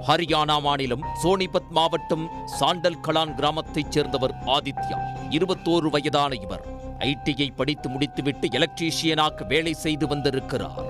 ஹரியானா மாநிலம் சோனிபத் மாவட்டம் சாண்டல் கலான் கிராமத்தைச் சேர்ந்தவர் ஆதித்யா. 21 வயதான இவர் ஐடிஐ படித்து முடித்துவிட்டு எலக்ட்ரீஷியனாக வேலை செய்து வந்திருக்கிறார்.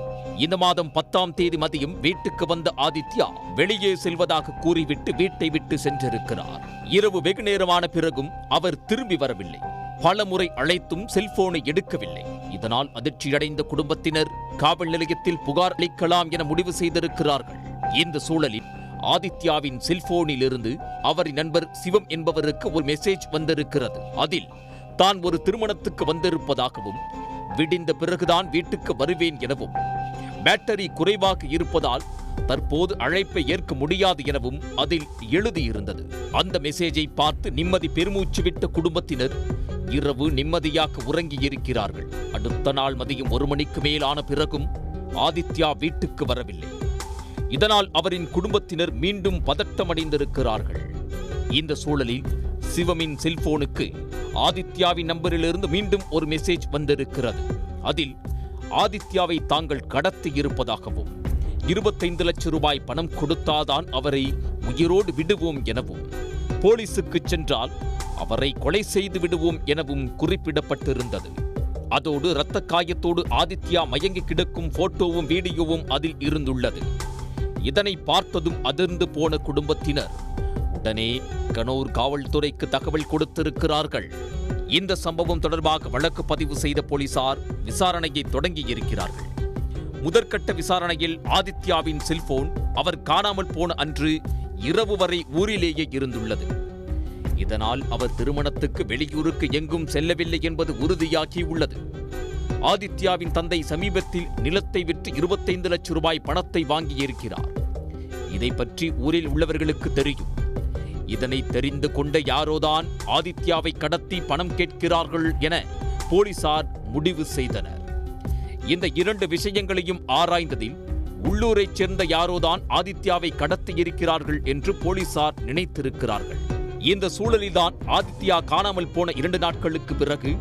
இந்த மாதம் 10ஆம் தேதி மதியம் வீட்டுக்கு வந்த ஆதித்யா வெளியே செல்வதாக கூறிவிட்டு வீட்டை விட்டு சென்றிருக்கிறார். இரவு வெகு நேரமான பிறகும் அவர் திரும்பி வரவில்லை. பல முறை அழைத்தும் செல்போனை எடுக்கவில்லை. இதனால் அதிர்ச்சியடைந்த குடும்பத்தினர் காவல் நிலையத்தில் புகார் அளிக்கலாம் என முடிவு செய்திருக்கிறார்கள். இந்த சூழலில் ஆதித்யாவின் செல்போனில் இருந்து அவரின் நண்பர் சிவம் என்பவருக்கு ஒரு மெசேஜ் வந்திருக்கிறது. அதில் தான் ஒரு திருமணத்துக்கு வந்திருப்பதாகவும் விடிந்த பிறகுதான் வீட்டுக்கு வருவேன் எனவும் பேட்டரி குறைவாக இருப்பதால் தற்போது அழைப்பை ஏற்க முடியாது எனவும் அதில் எழுதியிருந்தது. அந்த மெசேஜை பார்த்து நிம்மதி பெருமூச்சு விட்ட குடும்பத்தினர் இரவு நிம்மதியாக உறங்கியிருக்கிறார்கள். அடுத்த நாள் மதியம் 1 மணிக்கு மேலான பிறகும் ஆதித்யா வீட்டுக்கு வரவில்லை. இதனால் அவரின் குடும்பத்தினர் மீண்டும் பதட்டமடைந்திருக்கிறார்கள். இந்த சூழலில் சிவமின் செல்போனுக்கு ஆதித்யாவின் நம்பரிலிருந்து மீண்டும் ஒரு மெசேஜ் வந்திருக்கிறது. அதில் ஆதித்யாவை தாங்கள் கடத்தி இருப்பதாகவும் 25 லட்சம் ரூபாய் பணம் கொடுத்தாதான் அவரை உயிரோடு விடுவோம் எனவும் போலீசுக்கு சென்றால் அவரை கொலை செய்து விடுவோம் எனவும் குறிப்பிடப்பட்டிருந்தது. அதோடு இரத்த காயத்தோடு ஆதித்யா மயங்கி கிடக்கும் போட்டோவும் வீடியோவும் அதில் இருந்துள்ளது. இதனை பார்த்ததும் அதிர்ந்து போன குடும்பத்தினர் உடனே கனூர் காவல்துறைக்கு தகவல் கொடுத்திருக்கிறார்கள். இந்த சம்பவம் தொடர்பாக வழக்கு பதிவு செய்த போலீசார் விசாரணையை தொடங்கியிருக்கிறார்கள். முதற்கட்ட விசாரணையில் ஆதித்யாவின் செல்போன் அவர் காணாமல் போன அன்று இரவு வரை ஊரிலேயே இருந்துள்ளது. இதனால் அவர் திருமணத்துக்கு வெளியூருக்கு எங்கும் செல்லவில்லை என்பது உறுதியாகியுள்ளது. ஆதித்யாவின் தந்தை சமீபத்தில் நிலத்தை விற்று 25 லட்சம் ரூபாய் பணத்தை வாங்கியிருக்கிறார். இதை பற்றி ஊரில் உள்ளவர்களுக்கு தெரியும். இதனை தெரிந்து கொண்ட யாரோதான் ஆதித்யாவை கடத்தி பணம் கேட்கிறார்கள் என போலீசார் முடிவு செய்தனர். இந்த 2 விஷயங்களையும் ஆராய்ந்ததில் உள்ளூரைச் சேர்ந்த யாரோதான் ஆதித்யாவை கடத்தி இருக்கிறார்கள் என்று போலீசார் நினைத்திருக்கிறார்கள். இந்த சூழலில்தான் ஆதித்யா காணாமல் போன 2 நாட்களுக்கு பிறகு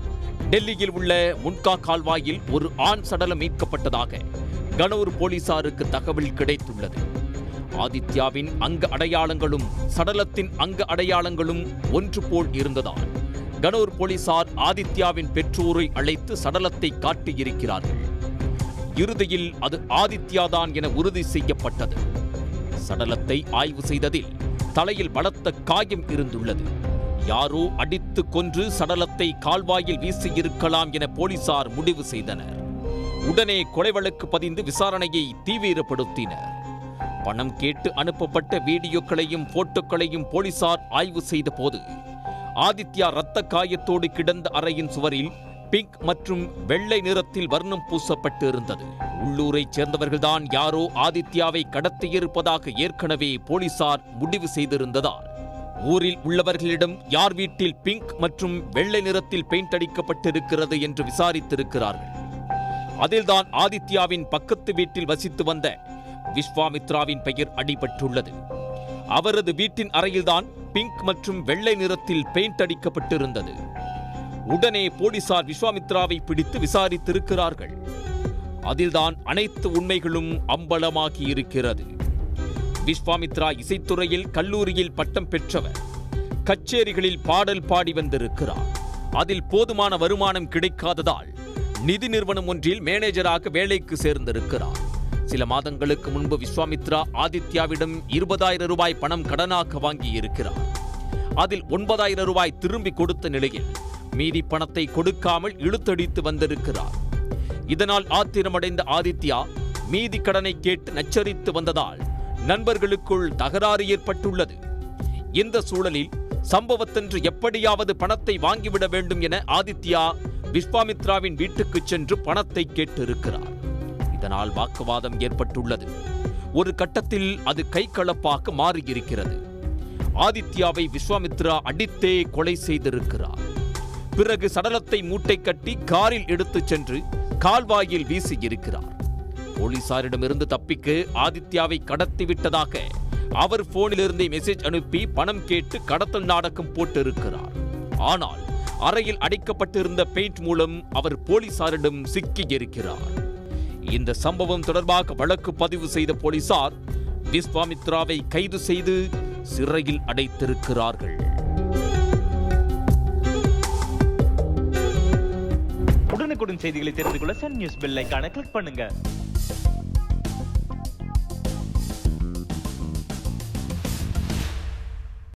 டெல்லியில் உள்ள முன்கா கால்வாயில் ஒரு ஆண் சடலம் மீட்கப்பட்டதாக கனூர் போலீசாருக்கு தகவல் கிடைத்துள்ளது. ஆதித்யாவின் அங்க அடையாளங்களும் சடலத்தின் அங்க அடையாளங்களும் ஒன்று போல் இருந்ததால் கனூர் போலீசார் ஆதித்யாவின் பெற்றோரை அழைத்து சடலத்தை காட்டியிருக்கிறார்கள். இறுதியில் அது ஆதித்யாதான் என உறுதி செய்யப்பட்டது. சடலத்தை ஆய்வு செய்ததில் தலையில் பலத்த காயம் இருந்துள்ளது. யாரோ அடித்து கொன்று சடலத்தை கால்வாயில் வீசியிருக்கலாம் என போலீசார் முடிவு செய்தனர். உடனே கொலை வழக்கு பதிந்து விசாரணையை தீவிரப்படுத்தினர். பணம் கேட்டு அனுப்பப்பட்ட வீடியோக்களையும் போட்டோக்களையும் போலீசார் ஆய்வு செய்த போது ஆதித்யா இரத்த காயத்தோடு கிடந்த அறையின் சுவரில் பிங்க் மற்றும் வெள்ளை நிறத்தில் வர்ணம் பூசப்பட்டு இருந்தது. உள்ளூரைச் சேர்ந்தவர்கள்தான் யாரோ ஆதித்யாவை கடத்தியிருப்பதாக ஏற்கனவே போலீசார் முடிவு செய்திருந்ததால் ஊரில் உள்ளவர்களிடம் யார் வீட்டில் பிங்க் மற்றும் வெள்ளை நிறத்தில் பெயிண்ட் அடிக்கப்பட்டிருக்கிறது என்று விசாரித்திருக்கிறார்கள். அதில்தான் ஆதித்யாவின் பக்கத்து வீட்டில் வசித்து வந்த விஸ்வாமித்ராவின் பெயர் அடிபட்டுள்ளது. அவரது வீட்டின் அறையில்தான் பிங்க் மற்றும் வெள்ளை நிறத்தில் பெயிண்ட் அடிக்கப்பட்டிருந்தது. உடனே போலீசார் விஸ்வாமித்ராவை பிடித்து விசாரித்திருக்கிறார்கள். அதில்தான் அனைத்து உண்மைகளும் அம்பலமாகி இருக்கிறது. விஸ்வாமித்ரா இசைத்துறையில் கல்லூரியில் பட்டம் பெற்றவர். கச்சேரிகளில் பாடல் பாடி வந்திருக்கிறார். அதில் போதுமான வருமானம் கிடைக்காததால் நிதி நிறுவனம் ஒன்றில் மேனேஜராக வேலைக்கு சேர்ந்திருக்கிறார். சில மாதங்களுக்கு முன்பு விஸ்வாமித்ரா ஆதித்யாவிடம் 20,000 ரூபாய் பணம் கடனாக வாங்கியிருக்கிறார். அதில் 9,000 ரூபாய் திரும்பி கொடுத்த நிலையில் மீதி பணத்தை கொடுக்காமல் இழுத்தடித்து வந்திருக்கிறார். இதனால் ஆத்திரமடைந்த ஆதித்யா மீதி கடனை கேட்டு நச்சரித்து வந்ததால் நண்பர்களுக்குள் தகராறு ஏற்பட்டுள்ளது. இந்த சூழலில் சம்பவத்தன்று எப்படியாவது பணத்தை வாங்கிவிட வேண்டும் என ஆதித்யா விஸ்வாமித்ராவின் வீட்டுக்கு சென்று பணத்தை கேட்டிருக்கிறார். இதனால் வாக்குவாதம் ஏற்பட்டுள்ளது. ஒரு கட்டத்தில் அது கைகலப்பாக மாறியிருக்கிறது. ஆதித்யாவை விஸ்வாமித்ரா அடித்தே கொலை செய்திருக்கிறார். பிறகு சடலத்தை மூட்டை கட்டி காரில் எடுத்துச் சென்று கால்வாயில் வீசியிருக்கிறார். போலீசாரிடமிருந்து தப்பிக்க ஆதித்யாவை கடத்திவிட்டதாக அவர் போனிலிருந்தே மெசேஜ் அனுப்பி பணம் கேட்டு கடத்தல் நாடகம் போட்டிருக்கிறார். ஆனால் அறையில் அடைக்கப்பட்டிருந்த பெயிண்ட் மூலம் அவர் போலீசாரிடம் சிக்கியிருக்கிறார். இந்த சம்பவம் தொடர்பாக வழக்கு பதிவு செய்த போலீசார் விஸ்வாமித்ராவை கைது செய்து சிறையில் அடைத்திருக்கிறார்கள். உடனுக்குடன் செய்திகளை தெரிந்து கொள்ள சன் நியூஸ் பெல் ஐகானை கிளிக் பண்ணுங்க.